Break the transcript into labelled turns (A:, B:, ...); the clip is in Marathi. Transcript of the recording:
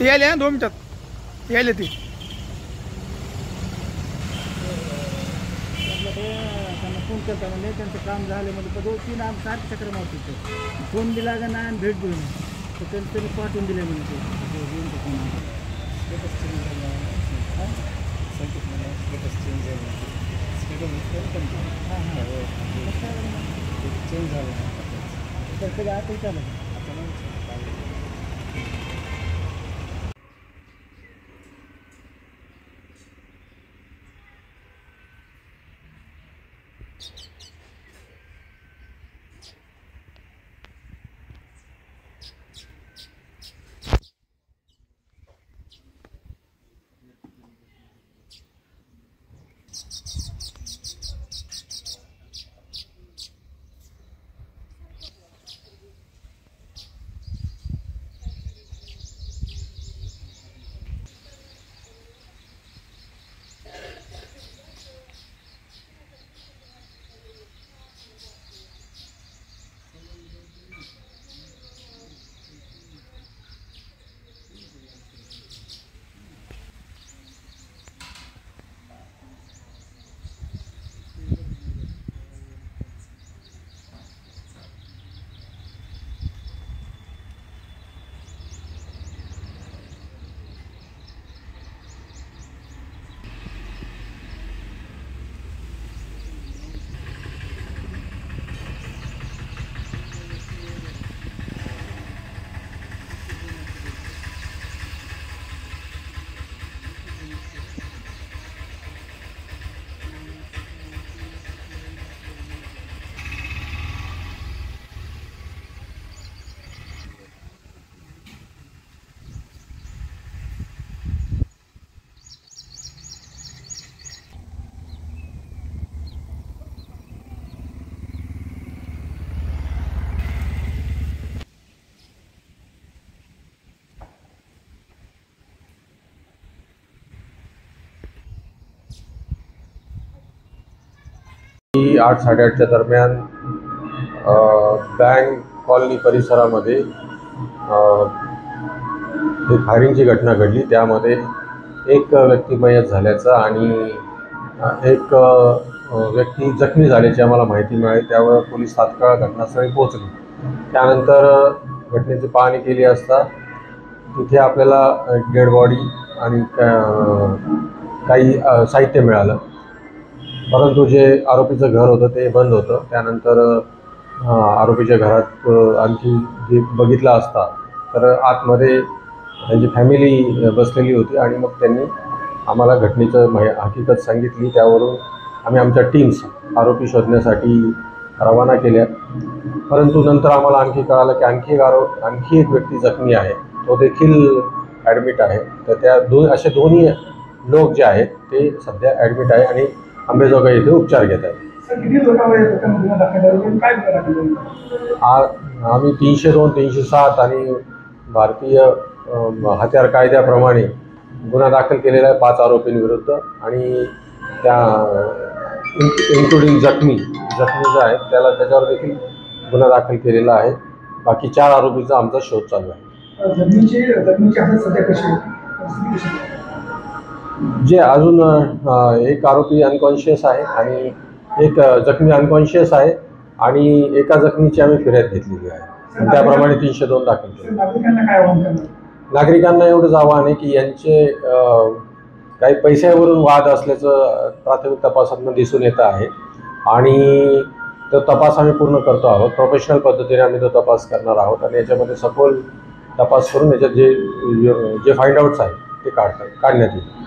A: ते यायले ना 2 मिनिटात यायले ते.
B: त्यांना फोन करता म्हणजे त्यांचं काम झालं म्हणजे 2-3 आम सारखी चक्र मारत होते. फोन दिला का नाही भेट देऊ नये तर त्यांनी पाठवून दिले म्हणजे चेंज झालं तर कधी आता विचारलं
C: की 8-8:30च्या दरम्यान बँक कॉलनी परिसरामध्ये एक फायरिंगची घटना घडली. त्यामध्ये एक व्यक्ती मयत झाल्याचा आणि एक व्यक्ती जखमी झाल्याची आम्हाला माहिती मिळाली. त्यावर पोलीस तात्काळ घटनास्थळी पोहोचले. त्यानंतर घटनेची पाहणी केली असता तिथे आपल्याला डेड बॉडी आणि काही साहित्य मिळालं. परंतु जे आरोपीचं घर होतं ते बंद होतं. त्यानंतर आरोपीच्या घरात आणखी जे बघितलं असता तर आतमध्ये त्यांची फॅमिली बसलेली होती आणि मग त्यांनी आम्हाला घटनेचं हकीकत सांगितली. त्यावरून आम्ही आमच्या टीम्स आरोपी शोधण्यासाठी रवाना केल्या. परंतु नंतर आम्हाला आणखी कळालं की आणखी एक व्यक्ती जखमी आहे, तो देखील ॲडमिट आहे. तर त्या असे दोन्ही लोक जे आहेत ते सध्या ॲडमिट आहे आणि अंबेजोगाई येथे उपचार घेत आहेत. आम्ही 302, 307 आणि भारतीय हत्यार कायद्याप्रमाणे गुन्हा दाखल केलेला आहे 5 आरोपींविरुद्ध आणि त्या इन्क्लुडिंग जखमी जो आहे त्याच्यावर देखील गुन्हा दाखल केलेला आहे. बाकी 4 आरोपींचा आमचा शोध चालू आहे. जे अजून एक आरोपी अनकॉन्शियस आहे आणि एक जखमी अनकॉन्शियस आहे आणि एका जखमीची आम्ही फिर्याद घेतलेली आहे. त्याप्रमाणे 302 दाखल केले. नागरिकांना एवढंच आव्हान आहे की यांचे काही पैशावरून वाद असल्याचं प्राथमिक तपासातून दिसून येतं आहे आणि तो तपास आम्ही पूर्ण करतो आहोत. प्रोफेशनल पद्धतीने आम्ही तो तपास करणार आहोत आणि याच्यामध्ये सखोल तपास करून याच्यात जे फाइंड आउट्स आहेत ते काढण्यात येईल.